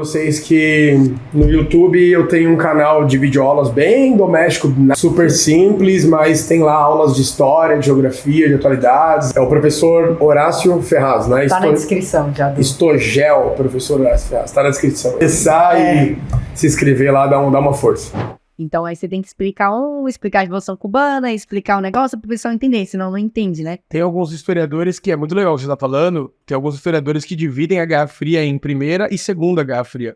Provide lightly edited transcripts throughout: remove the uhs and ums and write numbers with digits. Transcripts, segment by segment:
vocês que no YouTube eu tenho um canal de videoaulas bem doméstico, super simples, mas tem lá aulas de história, de geografia, de atualidades. É o professor Horácio Ferraz, né? Tá na descrição já. Estogel, professor Horácio Ferraz, tá na descrição. Acessar e se inscrever lá, dá uma força. Então aí você tem que explicar a Revolução Cubana, explicar o negócio para o pessoal entender, senão não entende, né? Tem alguns historiadores que é muito legal o que você tá falando, tem alguns historiadores que dividem a Guerra Fria em Primeira e Segunda Guerra Fria.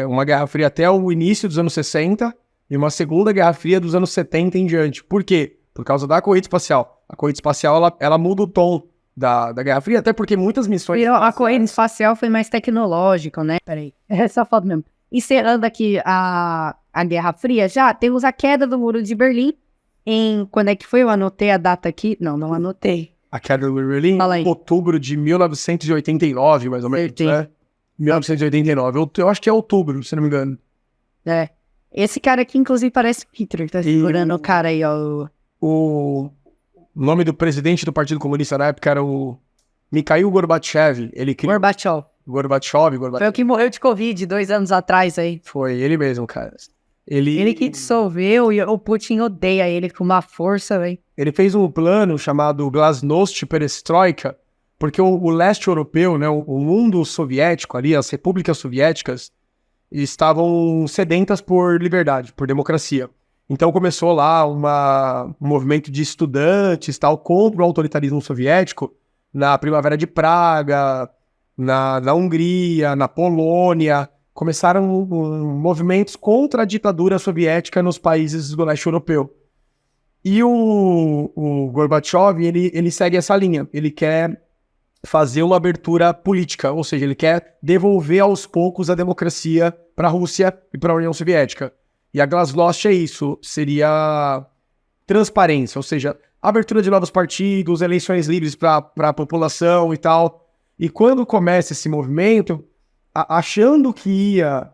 Uma Guerra Fria até o início dos anos 60 e uma Segunda Guerra Fria dos anos 70 em diante. Por quê? Por causa da corrida espacial. A corrida espacial, ela muda o tom da Guerra Fria, até porque muitas missões... A corrida espacial foi mais tecnológica, né? Peraí, é só foto mesmo. Encerrando aqui a Guerra Fria, já temos a queda do Muro de Berlim quando é que foi? Eu anotei a data aqui. Não anotei. A queda do Muro de Berlim? Em outubro de 1989, mais ou menos, né? 1989. Eu acho que é outubro, se não me engano. É. Esse cara aqui, inclusive, parece Hitler, tá segurando o cara aí, ó. O nome do presidente do Partido Comunista na época era o Mikhail Gorbachev. Gorbachev. Foi o que morreu de Covid 2 anos atrás aí. Foi ele mesmo, cara. Ele que dissolveu e o Putin odeia ele com uma força, velho. Ele fez um plano chamado Glasnost Perestroika, porque o leste europeu, né, o mundo soviético ali, as repúblicas soviéticas, estavam sedentas por liberdade, por democracia. Então começou lá um movimento de estudantes tal, contra o autoritarismo soviético na Primavera de Praga, na Hungria, na Polônia. Começaram movimentos contra a ditadura soviética nos países do leste europeu. E o Gorbachev, ele segue essa linha. Ele quer fazer uma abertura política, ou seja, ele quer devolver aos poucos a democracia para a Rússia e para a União Soviética. E a Glasnost é isso, seria transparência, ou seja, abertura de novos partidos, eleições livres para a população e tal. E quando começa esse movimento, achando que ia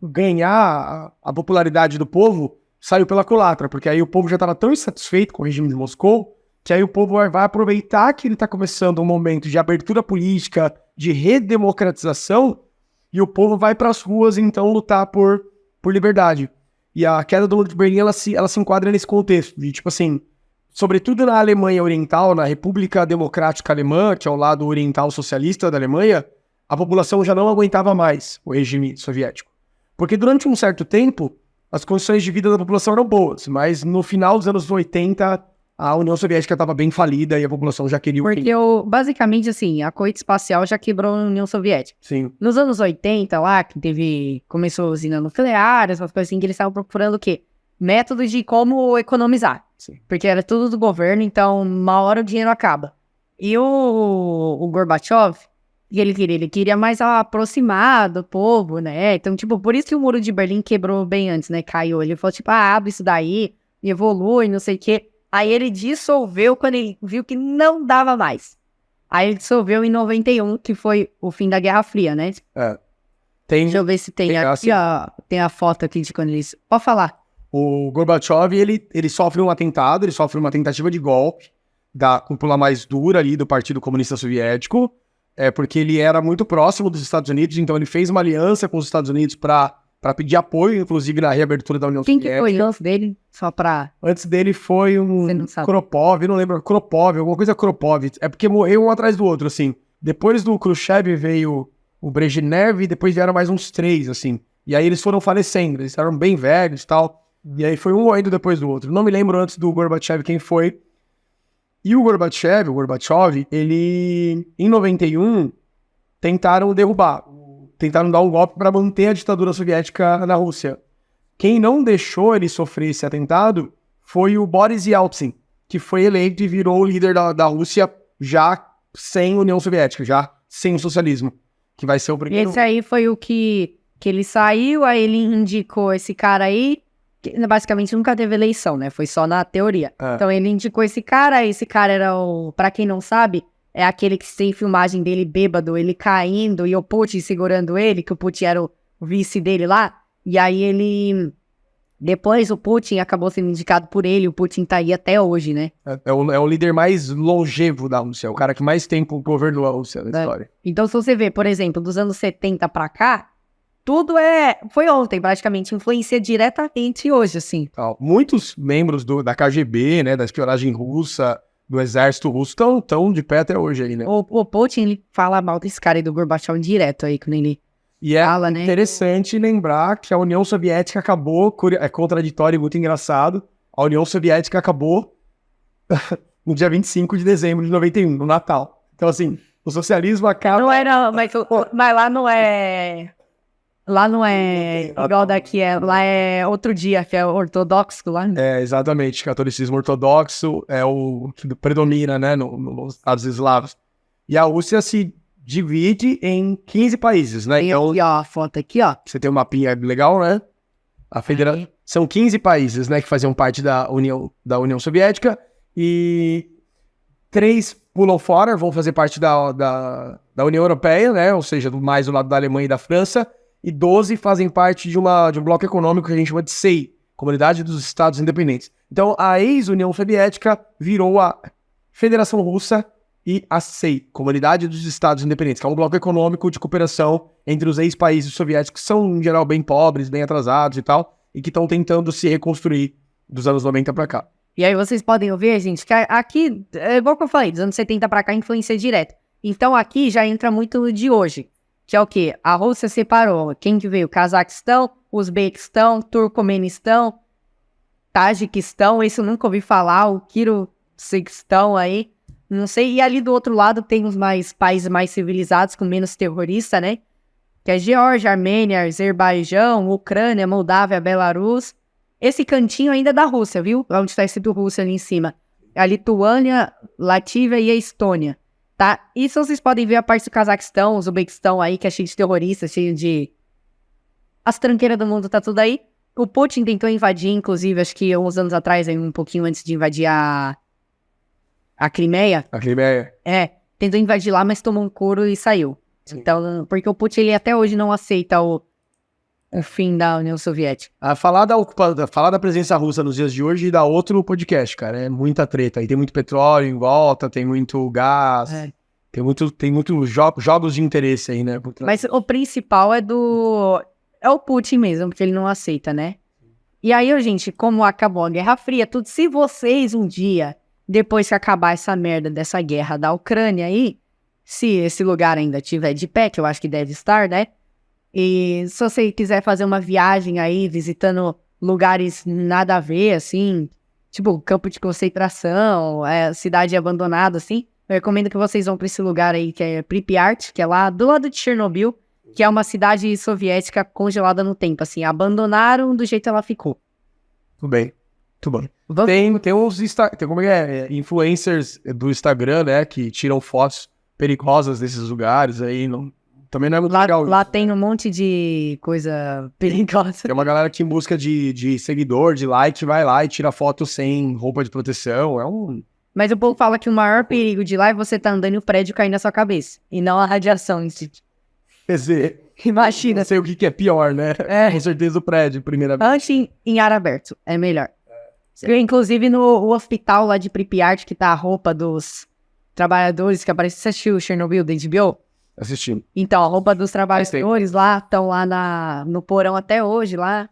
ganhar a popularidade do povo, saiu pela culatra, porque aí o povo já estava tão insatisfeito com o regime de Moscou, que aí o povo vai aproveitar que ele está começando um momento de abertura política, de redemocratização, e o povo vai para as ruas, então, lutar por liberdade. E a queda do Muro de Berlim, ela se enquadra nesse contexto, de tipo assim, sobretudo na Alemanha Oriental, na República Democrática Alemã, que é o lado oriental socialista da Alemanha, a população já não aguentava mais o regime soviético. Porque durante um certo tempo, as condições de vida da população eram boas, mas no final dos anos 80, a União Soviética estava bem falida e a população já queria o fim. Porque, basicamente, assim, a corrida espacial já quebrou a União Soviética. Sim. Nos anos 80, lá, que começou a usina nuclear, essas coisas assim, que eles estavam procurando o quê? Métodos de como economizar. Sim. Porque era tudo do governo, então uma hora o dinheiro acaba. E o Gorbachev, ele queria mais aproximar do povo, né? Então, tipo, por isso que o Muro de Berlim quebrou bem antes, né? Caiu. Ele falou, tipo, abre isso daí, evolui, não sei o quê. Aí ele dissolveu quando ele viu que não dava mais. Aí ele dissolveu em 91, que foi o fim da Guerra Fria, né? Deixa eu ver se tem aqui, ó, tem a foto aqui de quando eles... Pode falar. O Gorbachev, ele sofre um atentado, ele sofre uma tentativa de golpe da cúpula mais dura ali do Partido Comunista Soviético, porque ele era muito próximo dos Estados Unidos, então ele fez uma aliança com os Estados Unidos para pedir apoio, inclusive na reabertura da União Soviética. Quem que foi antes dele? Só pra... Antes dele foi um Kropov, não lembro, alguma coisa Kropov. É porque morreu um atrás do outro, assim. Depois do Khrushchev veio o Brezhnev e depois vieram mais uns 3, assim. E aí eles foram falecendo, eles eram bem velhos e tal. E aí foi um morrendo depois do outro. Não me lembro antes do Gorbachev quem foi. E o Gorbachev, ele, em 91, tentaram derrubar. Tentaram dar um golpe para manter a ditadura soviética na Rússia. Quem não deixou ele sofrer esse atentado foi o Boris Yeltsin, que foi eleito e virou o líder da Rússia já sem União Soviética, já sem o socialismo, que vai ser o primeiro... Esse aí foi o que ele saiu, aí ele indicou esse cara aí, que basicamente nunca teve eleição, né? Foi só na teoria. Então ele indicou esse cara era pra quem não sabe, é aquele que tem filmagem dele bêbado, ele caindo e o Putin segurando ele, que o Putin era o vice dele lá. E aí ele... Depois o Putin acabou sendo indicado por ele, o Putin tá aí até hoje, né? É o líder mais longevo da Rússia, o cara que mais tempo governou a Rússia na história. Então se você vê, por exemplo, dos anos 70 pra cá, tudo foi ontem, praticamente, influencia diretamente hoje, assim. Muitos membros da KGB, né, da espionagem russa, do exército russo, estão de pé até hoje aí, né? O Putin, ele fala mal desse cara aí do Gorbachev direto aí, quando ele E é fala, né? interessante lembrar que a União Soviética acabou, é contraditório e muito engraçado, a União Soviética acabou no dia 25 de dezembro de 91, no Natal. Então, assim, o socialismo acaba... Não era, mas lá não é... Lá não é igual daqui, lá é outro dia, que é ortodoxo lá. É, exatamente, catolicismo ortodoxo é o que predomina, né, nos Estados eslavos. E a Rússia se divide em 15 países, né? Tem Então, aqui, ó, a foto aqui, ó. você tem um mapinha legal, né? São 15 países, né, que faziam parte da União Soviética e 3 pulam fora, vão fazer parte da União Europeia, né? Ou seja, mais do lado da Alemanha e da França. E 12 fazem parte de um bloco econômico que a gente chama de SEI, Comunidade dos Estados Independentes. Então, a ex-União Soviética virou a Federação Russa e a SEI, Comunidade dos Estados Independentes, que é um bloco econômico de cooperação entre os ex-países soviéticos, que são, em geral, bem pobres, bem atrasados e tal, e que estão tentando se reconstruir dos anos 90 para cá. E aí vocês podem ouvir, gente, que aqui, é igual que eu falei, dos anos 70 para cá, influência direta. Então, aqui já entra muito de hoje. Que é o quê? A Rússia separou. Quem que veio? Cazaquistão, Uzbequistão, Turcomenistão, Tajiquistão, esse eu nunca ouvi falar, o Kirguistão aí, não sei. E ali do outro lado tem os países mais civilizados, com menos terrorista, né? Que é Geórgia, Armênia, Azerbaijão, Ucrânia, Moldávia, Belarus. Esse cantinho ainda é da Rússia, viu? Onde está escrito Rússia ali em cima. A Lituânia, Latvia e a Estônia. Tá? Isso vocês podem ver a parte do Cazaquistão, o Uzbequistão aí, que é cheio de terroristas, cheio de... As tranqueiras do mundo tá tudo aí. O Putin tentou invadir, inclusive, acho que uns anos atrás, aí, um pouquinho antes de invadir a Crimeia. A Crimeia. Tentou invadir lá, mas tomou um couro e saiu. Sim. Então, porque o Putin, ele até hoje não aceita o fim da União Soviética. Falar da presença russa nos dias de hoje dá outro podcast, cara. É muita treta. Aí tem muito petróleo em volta, tem muito gás, tem muito jogos de interesse aí, né? Mas o principal é o Putin mesmo, porque ele não aceita, né? E aí, gente, como acabou a Guerra Fria, tudo, se vocês um dia, depois que acabar essa merda dessa guerra da Ucrânia aí, se esse lugar ainda tiver de pé, que eu acho que deve estar, né? E se você quiser fazer uma viagem aí, visitando lugares nada a ver, assim, tipo campo de concentração, cidade abandonada, assim, eu recomendo que vocês vão para esse lugar aí, que é Pripyat, que é lá do lado de Chernobyl, que é uma cidade soviética congelada no tempo, assim, abandonaram do jeito que ela ficou. Tudo bem, muito bom. Tem uns influencers do Instagram, né, que tiram fotos perigosas desses lugares aí, também não é muito legal. Lá tem um monte de coisa perigosa. Tem uma galera que em busca de seguidor, de like, vai lá e tira foto sem roupa de proteção. Mas o povo fala que o maior perigo de lá é você tá andando e o prédio cair na sua cabeça. E não a radiação em si. Quer dizer, imagina. Não sei o que é pior, né? Com certeza o prédio, primeiramente. Antes em ar aberto, é melhor. Inclusive no hospital lá de Pripyat, que tá a roupa dos trabalhadores, que aparece, você assistiu o Chernobyl da HBO? Assistindo. Então, a roupa dos trabalhadores lá, estão lá no porão até hoje, lá.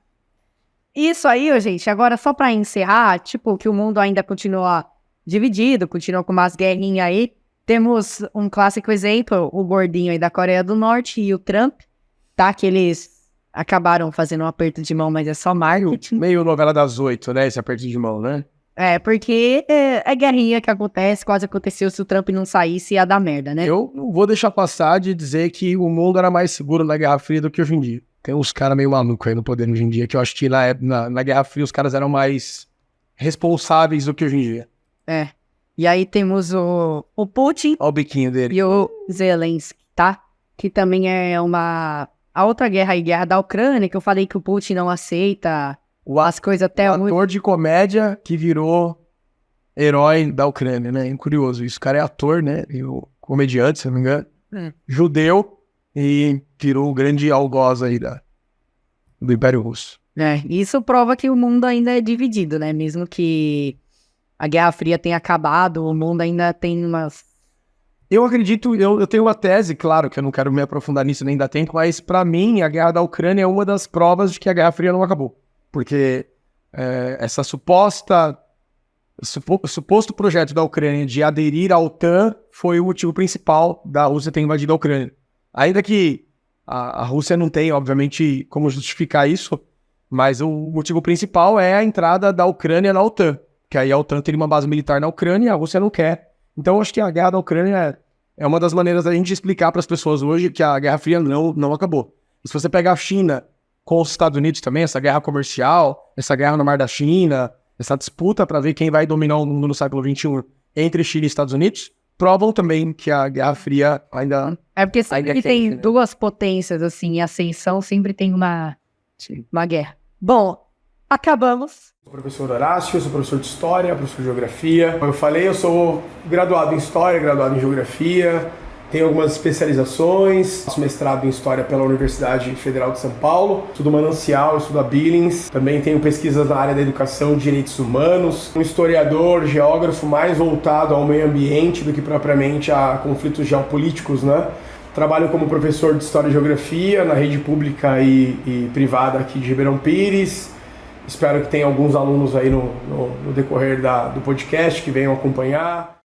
Isso aí, gente, agora só pra encerrar, tipo, que o mundo ainda continua dividido, continua com umas guerrinhas aí, temos um clássico exemplo, o gordinho aí da Coreia do Norte e o Trump, tá? Que eles acabaram fazendo um aperto de mão, mas é só marketing. Meio novela das 8, né? Esse aperto de mão, né? Porque é guerrinha que acontece, quase aconteceu, se o Trump não saísse ia dar merda, né? Eu não vou deixar passar de dizer que o mundo era mais seguro na Guerra Fria do que hoje em dia. Tem uns caras meio malucos aí no poder hoje em dia, que eu acho que na Guerra Fria os caras eram mais responsáveis do que hoje em dia. E aí temos o Putin. Olha o biquinho dele. E o Zelensky, tá? Que também é a outra guerra aí, guerra da Ucrânia, que eu falei que o Putin não aceita as coisas até muito. Ator de comédia que virou herói da Ucrânia, né? É curioso. Isso, o cara é ator, né? E o comediante, se não me engano. Judeu e virou o grande algoz aí do Império Russo. Isso prova que o mundo ainda é dividido, né? Mesmo que a Guerra Fria tenha acabado, o mundo ainda tem Eu acredito, eu tenho uma tese, claro que eu não quero me aprofundar nisso nem dar tempo, mas para mim a guerra da Ucrânia é uma das provas de que a Guerra Fria não acabou. Porque essa suposto projeto da Ucrânia de aderir à OTAN foi o motivo principal da Rússia ter invadido a Ucrânia. Ainda que a Rússia não tenha, obviamente, como justificar isso, mas o motivo principal é a entrada da Ucrânia na OTAN, que aí a OTAN teria uma base militar na Ucrânia e a Rússia não quer. Então, eu acho que a guerra da Ucrânia é uma das maneiras da gente explicar para as pessoas hoje que a Guerra Fria não acabou. E se você pegar a China com os Estados Unidos também, essa guerra comercial, essa guerra no Mar da China, essa disputa para ver quem vai dominar o mundo no século XXI entre China e Estados Unidos, provam também que a Guerra Fria ainda... porque sempre tem duas potências, assim, em ascensão, sempre tem uma guerra. Bom, acabamos. Sou professor Horácio, sou professor de História, professor de Geografia. Como eu falei, eu sou graduado em História, graduado em Geografia, tenho algumas especializações, faço mestrado em História pela Universidade Federal de São Paulo, estudo Manancial, estudo a Billings, também tenho pesquisas na área da educação e direitos humanos, um historiador, geógrafo mais voltado ao meio ambiente do que propriamente a conflitos geopolíticos, né? Trabalho como professor de História e Geografia na rede pública e privada aqui de Ribeirão Pires. Espero que tenha alguns alunos aí no decorrer do podcast que venham acompanhar.